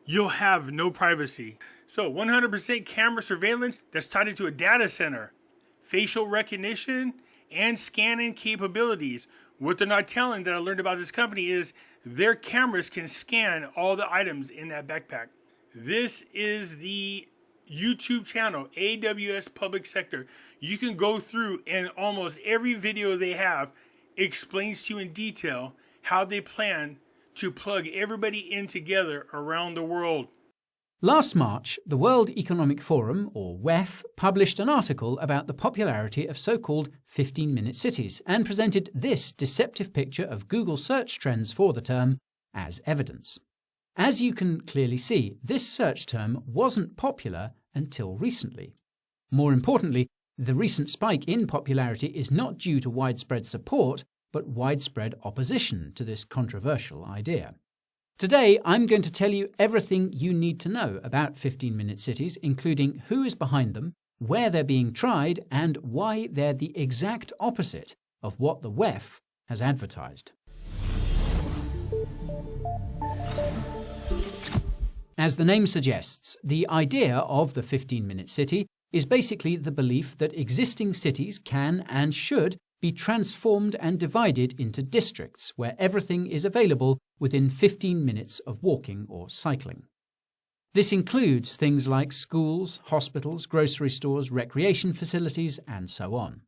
S3: You'll have no privacy. So 100% camera surveillance that's tied into a data center. Facial recognition and scanning capabilities. What they're not telling that I learned about this company is their cameras can scan all the items in that backpack. This is the YouTube channel, AWS Public Sector. You can go through and almost every video they have explains to you in detail how they plan to plug everybody in together around the world.
S19: Last March, the World Economic Forum, or WEF, published an article about the popularity of so-called 15-minute cities and presented this deceptive picture of Google search trends for the term as evidence. As you can clearly see, this search term wasn't popular until recently. More importantly, the recent spike in popularity is not due to widespread support, but widespread opposition to this controversial idea. Today, I'm going to tell you everything you need to know about 15-minute cities, including who is behind them, where they're being tried, and why they're the exact opposite of what the WEF has advertised. As the name suggests, the idea of the 15-minute city is basically the belief that existing cities can and should be transformed and divided into districts where everything is available within 15 minutes of walking or cycling. This includes things like schools, hospitals, grocery stores, recreation facilities, and so on.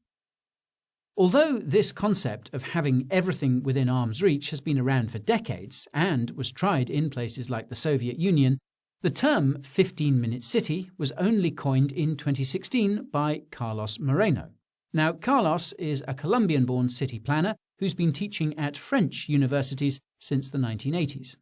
S19: Although this concept of having everything within arm's reach has been around for decades and was tried in places like the Soviet Union, the term 15-minute city was only coined in 2016 by Carlos Moreno. Now, Carlos is a Colombian-born city planner who's been teaching at French universities since the 1980s.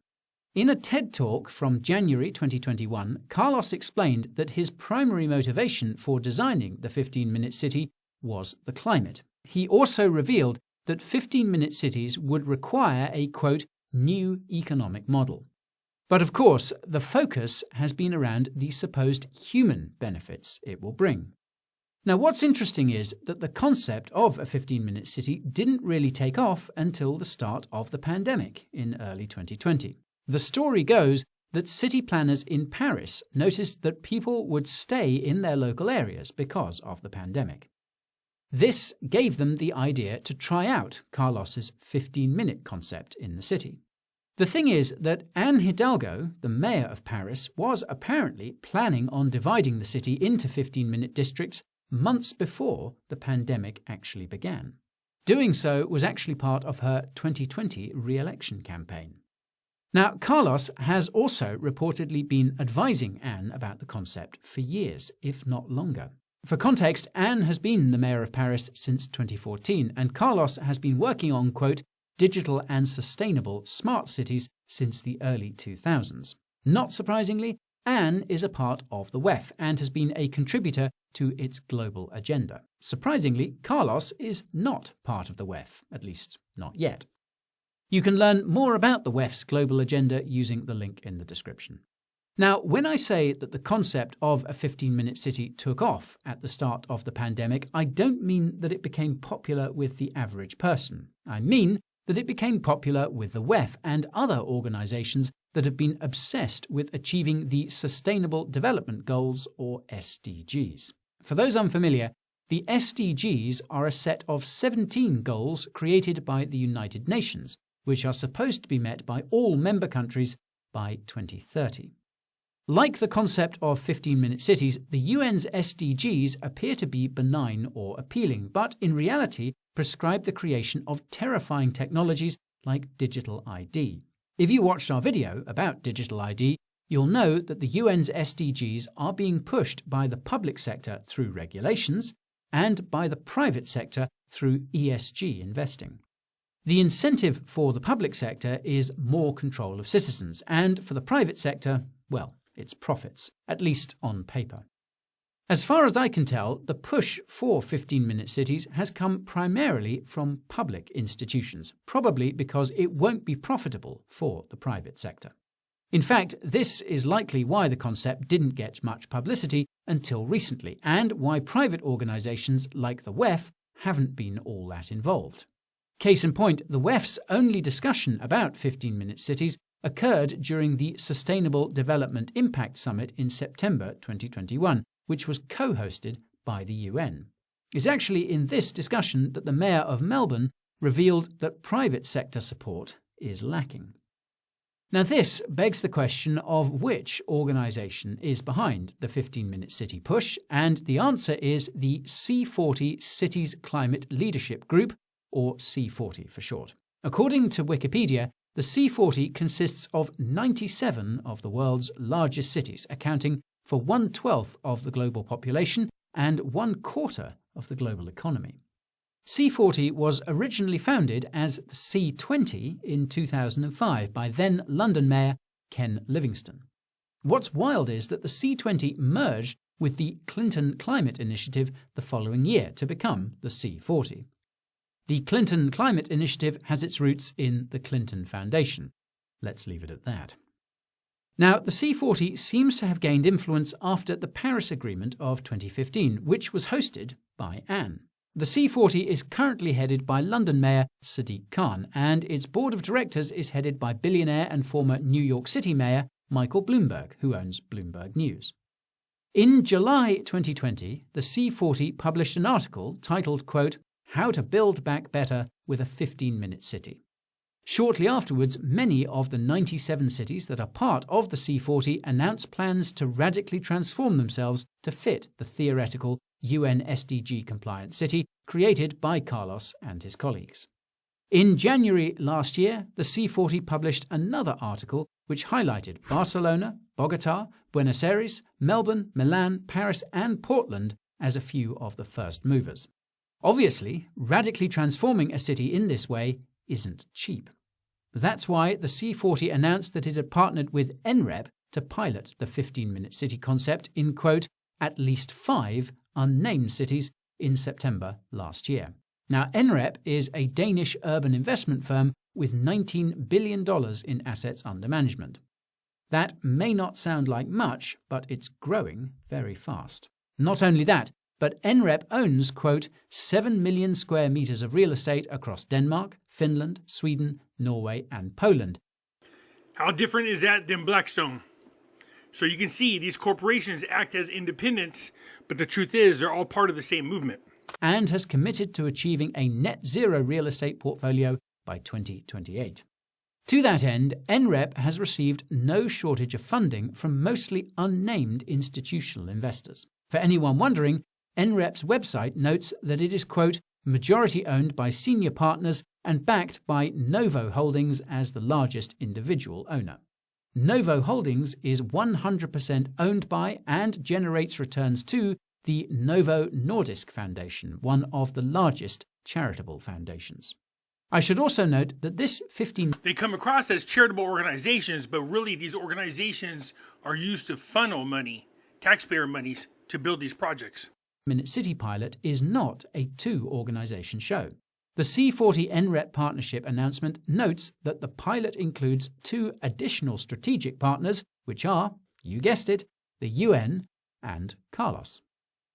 S19: In a TED Talk from January 2021, Carlos explained that his primary motivation for designing the 15-minute city was the climate. He also revealed that 15-minute cities would require a, quote, new economic model. But of course, the focus has been around the supposed human benefits it will bring. Now, what's interesting is that the concept of a 15-minute city didn't really take off until the start of the pandemic in early 2020. The story goes that city planners in Paris noticed that people would stay in their local areas because of the pandemic. This gave them the idea to try out Carlos's 15-minute concept in the city. The thing is that Anne Hidalgo, the mayor of Paris, was apparently planning on dividing the city into 15-minute districts months before the pandemic actually began. Doing so was actually part of her 2020 re-election campaign. Now, Carlos has also reportedly been advising Anne about the concept for years, if not longer. For context, Anne has been the mayor of Paris since 2014, and Carlos has been working on, quote, digital and sustainable smart cities since the early 2000s. Not surprisingly, Anne is a part of the WEF and has been a contributor to its global agenda. Surprisingly, Carlos is not part of the WEF, at least not yet. You can learn more about the WEF's global agenda using the link in the description. Now, when I say that the concept of a 15-minute city took off at the start of the pandemic, I don't mean that it became popular with the average person. I mean that it became popular with the WEF and other organizations that have been obsessed with achieving the Sustainable Development Goals, or SDGs. For those unfamiliar, the SDGs are a set of 17 goals created by the United Nations, which are supposed to be met by all member countries by 2030. Like the concept of 15-minute cities, the UN's SDGs appear to be benign or appealing, but in reality prescribe the creation of terrifying technologies like digital ID. If you watched our video about digital ID, you'll know that the UN's SDGs are being pushed by the public sector through regulations and by the private sector through ESG investing. The incentive for the public sector is more control of citizens, and for the private sector, well, it's profits, at least on paper. As far as I can tell, the push for 15-minute cities has come primarily from public institutions, probably because it won't be profitable for the private sector. In fact, this is likely why the concept didn't get much publicity until recently, and why private organizations like the WEF haven't been all that involved. Case in point, the WEF's only discussion about 15-minute cities occurred during the Sustainable Development Impact Summit in September 2021, which was co-hosted by the UN. It's actually in this discussion that the Mayor of Melbourne revealed that private sector support is lacking. Now, this begs the question of which organisation is behind the 15-minute city push, and the answer is the C40 Cities Climate Leadership Group, or C40 for short. According to Wikipedia, the the C40 consists of 97 of the world's largest cities, accounting for 1/12 of the global population and 1/4 of the global economy. C40 was originally founded as the C20 in 2005 by then London Mayor Ken Livingstone. What's wild is that the C20 merged with the Clinton Climate Initiative the following year to become the C40. The Clinton Climate Initiative has its roots in the Clinton Foundation. Let's leave it at that. Now, the C40 seems to have gained influence after the Paris Agreement of 2015, which was hosted by Anne. The C40 is currently headed by London Mayor Sadiq Khan, and its board of directors is headed by billionaire and former New York City Mayor Michael Bloomberg, who owns Bloomberg News. In July 2020, the C40 published an article titled, quote, "How to Build Back Better with a 15-Minute City." Shortly afterwards, many of the 97 cities that are part of the C40 announced plans to radically transform themselves to fit the theoretical UN SDG-compliant city created by Carlos and his colleagues. In January last year, the C40 published another article which highlighted Barcelona, Bogota, Buenos Aires, Melbourne, Milan, Paris and Portland as a few of the first movers. Obviously, radically transforming a city in this way isn't cheap. That's why the C40 announced that it had partnered with NREP to pilot the 15-minute city concept in, quote, at least 5 unnamed cities in September last year. Now, NREP is a Danish urban investment firm with $19 billion in assets under management. That may not sound like much, but it's growing very fast. Not only that, but NREP owns, quote, 7 million square meters of real estate across Denmark, Finland, Sweden, Norway and Poland.
S3: How different is that than Blackstone? So you can see these corporations act as independents, but the truth is they're all part of the same movement.
S19: And has committed to achieving a net zero real estate portfolio by 2028. To that end, NREP has received no shortage of funding from mostly unnamed institutional investors. For anyone wondering, NREP's website notes that it is, quote, majority owned by senior partners and backed by Novo Holdings as the largest individual owner. Novo Holdings is 100% owned by and generates returns to the Novo Nordisk Foundation, one of the largest charitable foundations. I should also note that this 15...
S3: They come across as charitable organizations, but really these organizations are used to funnel money, taxpayer monies, to build these projects.
S19: Minute City pilot is not a 2-organization show. The C40 NREP partnership announcement notes that the pilot includes 2 additional strategic partners, which are, you guessed it, the UN and Carlos.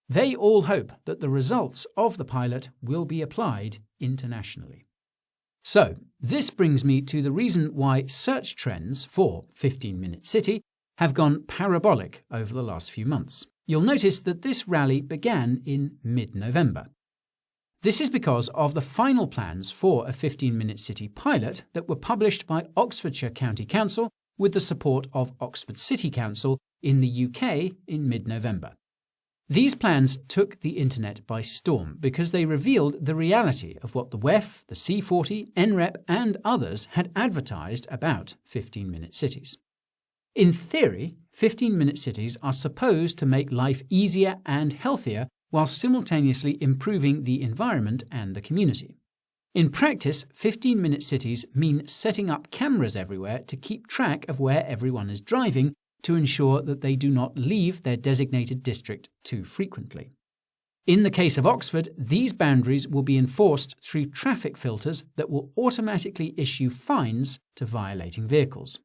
S19: They all hope that the results of the pilot will be applied internationally. So, this brings me to the reason why search trends for 15-Minute City have gone parabolic over the last few months. You'll notice that this rally began in mid-November. This is because of the final plans for a 15-Minute City pilot that were published by Oxfordshire County Council with the support of Oxford City Council in the UK in mid-November. These plans took the internet by storm because they revealed the reality of what the WEF, the C40, NREP and others had advertised about 15-minute cities. In theory, 15-minute cities are supposed to make life easier and healthier while simultaneously improving the environment and the community. In practice, 15-minute cities mean setting up cameras everywhere to keep track of where everyone is driving to ensure that they do not leave their designated district too frequently. In the case of Oxford, these boundaries will be enforced through traffic filters that will automatically issue fines to violating vehicles.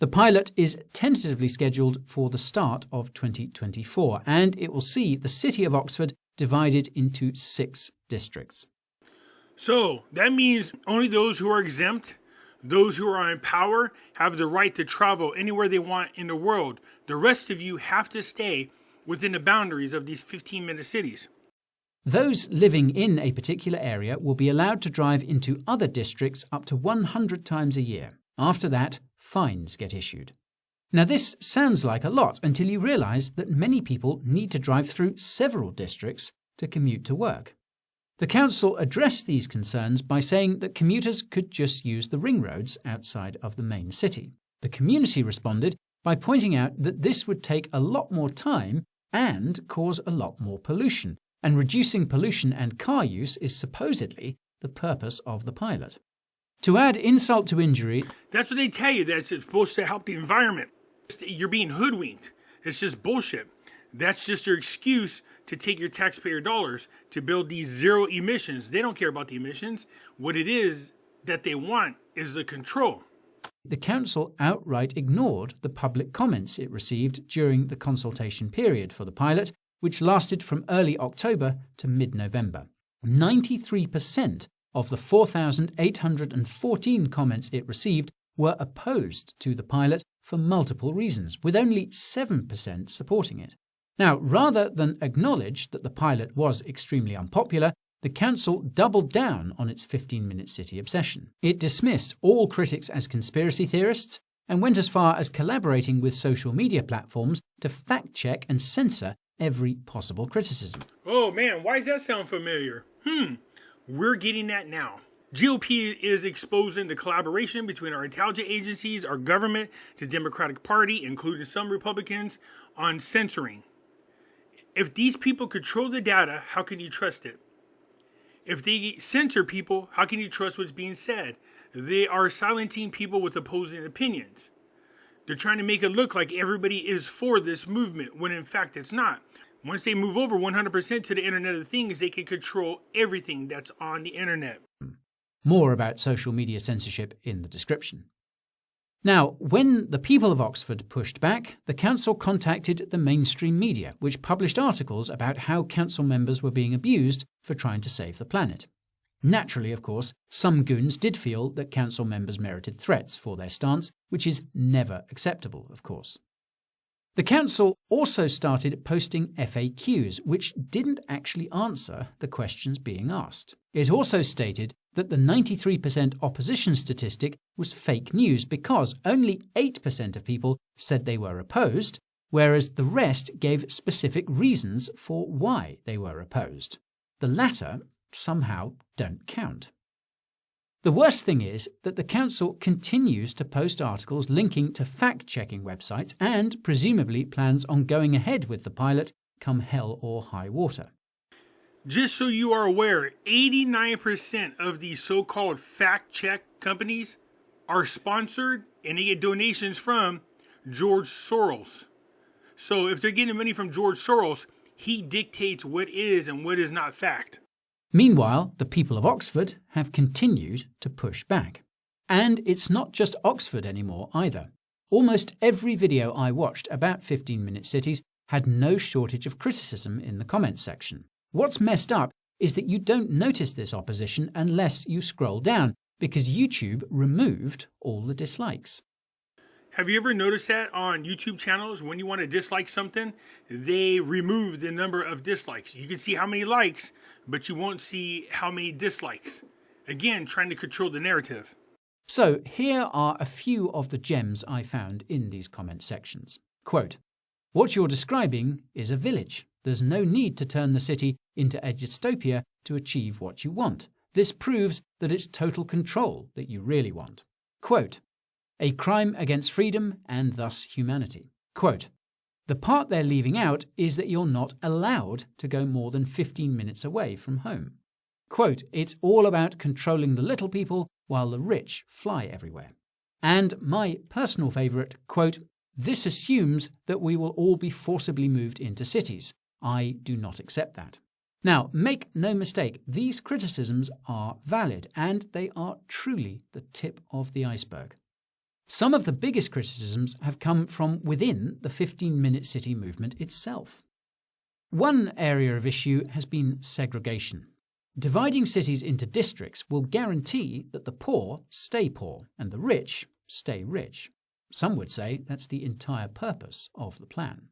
S19: The pilot is tentatively scheduled for the start of 2024, and it will see the city of Oxford divided into 6 districts.
S3: So that means only those who are exempt, those who are in power, have the right to travel anywhere they want in the world. The rest of you have to stay within the boundaries of these 15-minute cities.
S19: Those living in a particular area will be allowed to drive into other districts up to 100 times a year. After that, fines get issued. Now this sounds like a lot until you realise that many people need to drive through several districts to commute to work. The council addressed these concerns by saying that commuters could just use the ring roads outside of the main city. The community responded by pointing out that this would take a lot more time and cause a lot more pollution, and reducing pollution and car use is supposedly the purpose of the pilot. To add insult to injury,
S3: that's what they tell you, that it's supposed to help the environment. You're being hoodwinked. It's just bullshit. That's just their excuse to take your taxpayer dollars to build these zero emissions. They don't care about the emissions. What it is that they want is the control.
S19: The council outright ignored the public comments it received during the consultation period for the pilot, which lasted from early October to mid-November. 93% of the 4,814 comments it received were opposed to the pilot for multiple reasons, with only 7% supporting it. Now, rather than acknowledge that the pilot was extremely unpopular, the council doubled down on its 15-minute city obsession. It dismissed all critics as conspiracy theorists and went as far as collaborating with social media platforms to fact-check and censor every possible criticism.
S3: Oh man, why does that sound familiar? We're getting that now. GOP is exposing the collaboration between our intelligence agencies, our government, the Democratic Party, including some Republicans, on censoring. If these people control the data, how can you trust it? If they censor people, how can you trust what's being said? They are silencing people with opposing opinions. They're trying to make it look like everybody is for this movement, when in fact it's not. Once they move over 100% to the Internet of Things, they can control everything that's on the Internet.
S19: More about social media censorship in the description. Now, when the people of Oxford pushed back, the council contacted the mainstream media, which published articles about how council members were being abused for trying to save the planet. Naturally, of course, some goons did feel that council members merited threats for their stance, which is never acceptable, of course. The council also started posting FAQs, which didn't actually answer the questions being asked. It also stated that the 93% opposition statistic was fake news because only 8% of people said they were opposed, whereas the rest gave specific reasons for why they were opposed. The latter somehow don't count. The worst thing is that the council continues to post articles linking to fact-checking websites and presumably plans on going ahead with the pilot come hell or high water.
S3: Just so you are aware, 89% of these so-called fact-check companies are sponsored and they get donations from George Soros. So if they're getting money from George Soros, he dictates what is and what is not fact.
S19: Meanwhile, the people of Oxford have continued to push back. And it's not just Oxford anymore either. Almost every video I watched about 15-minute cities had no shortage of criticism in the comments section. What's messed up is that you don't notice this opposition unless you scroll down, because YouTube removed all the dislikes.
S3: Have you ever noticed that on YouTube channels, when you want to dislike something, they remove the number of dislikes? You can see how many likes, but you won't see how many dislikes. Again, trying to control the narrative.
S19: So here are a few of the gems I found in these comment sections. Quote, "What you're describing is a village. There's no need to turn the city into a dystopia to achieve what you want. This proves that it's total control that you really want." Quote, "A crime against freedom and thus humanity." Quote, "The part they're leaving out is that you're not allowed to go more than 15 minutes away from home." Quote, "It's all about controlling the little people while the rich fly everywhere." And my personal favourite, quote, "This assumes that we will all be forcibly moved into cities. I do not accept that." Now, make no mistake, these criticisms are valid, and they are truly the tip of the iceberg. Some of the biggest criticisms have come from within the 15-minute city movement itself. One area of issue has been segregation. Dividing cities into districts will guarantee that the poor stay poor and the rich stay rich. Some would say that's the entire purpose of the plan.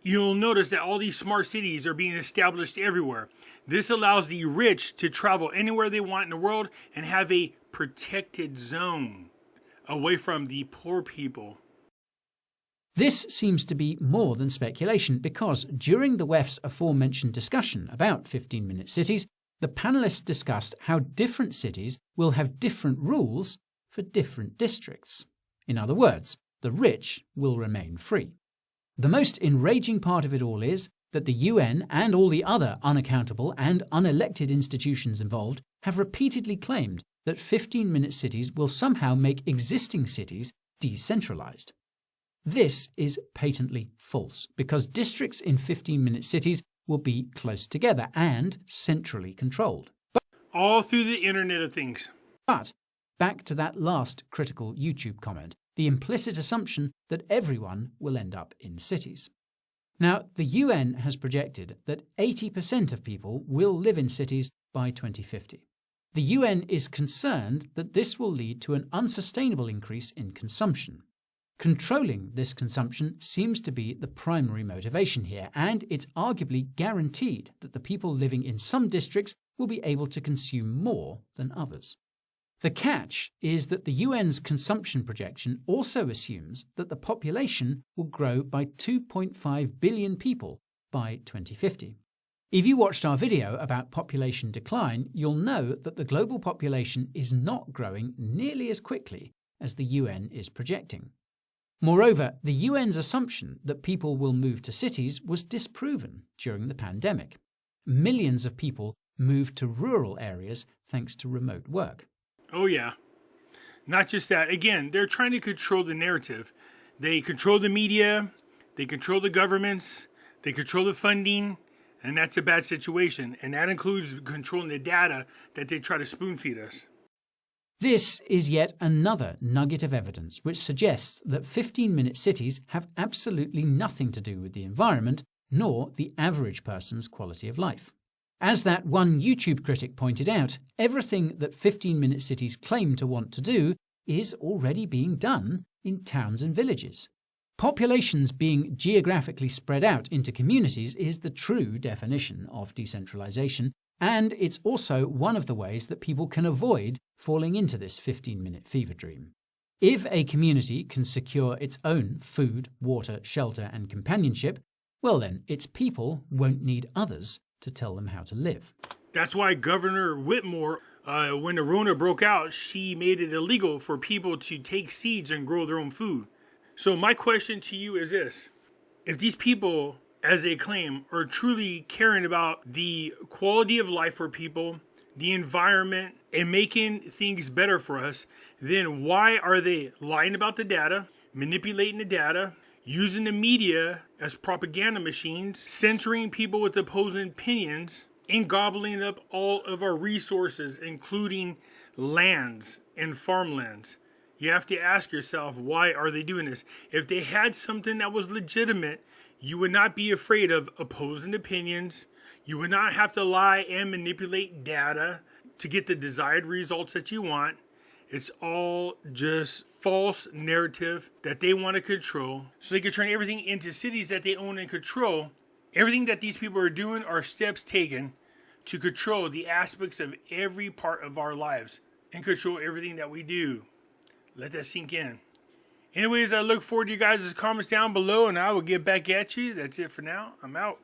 S3: You'll notice that all these smart cities are being established everywhere. This allows the rich to travel anywhere they want in the world and have a protected zone away from the poor people.
S19: This seems to be more than speculation because during the WEF's aforementioned discussion about 15-minute cities, The panelists discussed how different cities will have different rules for different districts. In other words, the rich will remain free. The most enraging part of it all is that the UN and all the other unaccountable and unelected institutions involved have repeatedly claimed that 15-minute cities will somehow make existing cities decentralized. This is patently false, because districts in 15-minute cities will be close together and centrally controlled.
S3: All through the Internet of Things.
S19: But back to that last critical YouTube comment, the implicit assumption that everyone will end up in cities. Now, the UN has projected that 80% of people will live in cities by 2050. The UN is concerned that this will lead to an unsustainable increase in consumption. Controlling this consumption seems to be the primary motivation here, and it's arguably guaranteed that the people living in some districts will be able to consume more than others. The catch is that the UN's consumption projection also assumes that the population will grow by 2.5 billion people by 2050. If you watched our video about population decline, you'll know that the global population is not growing nearly as quickly as the UN is projecting. Moreover, the UN's assumption that people will move to cities was disproven during the pandemic. Millions of people moved to rural areas thanks to remote work.
S3: Oh yeah. Not just that. Again, they're trying to control the narrative. They control the media, they control the governments, they control the funding, and that's a bad situation. And that includes controlling the data that they try to spoon feed us.
S19: This is yet another nugget of evidence which suggests that 15-minute cities have absolutely nothing to do with the environment, nor the average person's quality of life. As that one YouTube critic pointed out, everything that 15-minute cities claim to want to do is already being done in towns and villages. Populations being geographically spread out into communities is the true definition of decentralization, and it's also one of the ways that people can avoid falling into this 15-minute fever dream. If a community can secure its own food, water, shelter, and companionship, well then, its people won't need others to tell them how to live.
S3: That's why Governor Whitmore, when the RONA broke out, she made it illegal for people to take seeds and grow their own food. So my question to you is this. If these people, as they claim, are truly caring about the quality of life for people, the environment, and making things better for us, then why are they lying about the data, manipulating the data, using the media as propaganda machines, censoring people with opposing opinions, and gobbling up all of our resources, including lands and farmlands? You have to ask yourself, why are they doing this? If they had something that was legitimate, you would not be afraid of opposing opinions. You would not have to lie and manipulate data to get the desired results that you want. It's all just false narrative that they want to control, so they can turn everything into cities that they own and control. Everything that these people are doing are steps taken to control the aspects of every part of our lives and control everything that we do. Let that sink in. Anyways, I look forward to you guys' comments down below, and I will get back at you. That's it for now. I'm out.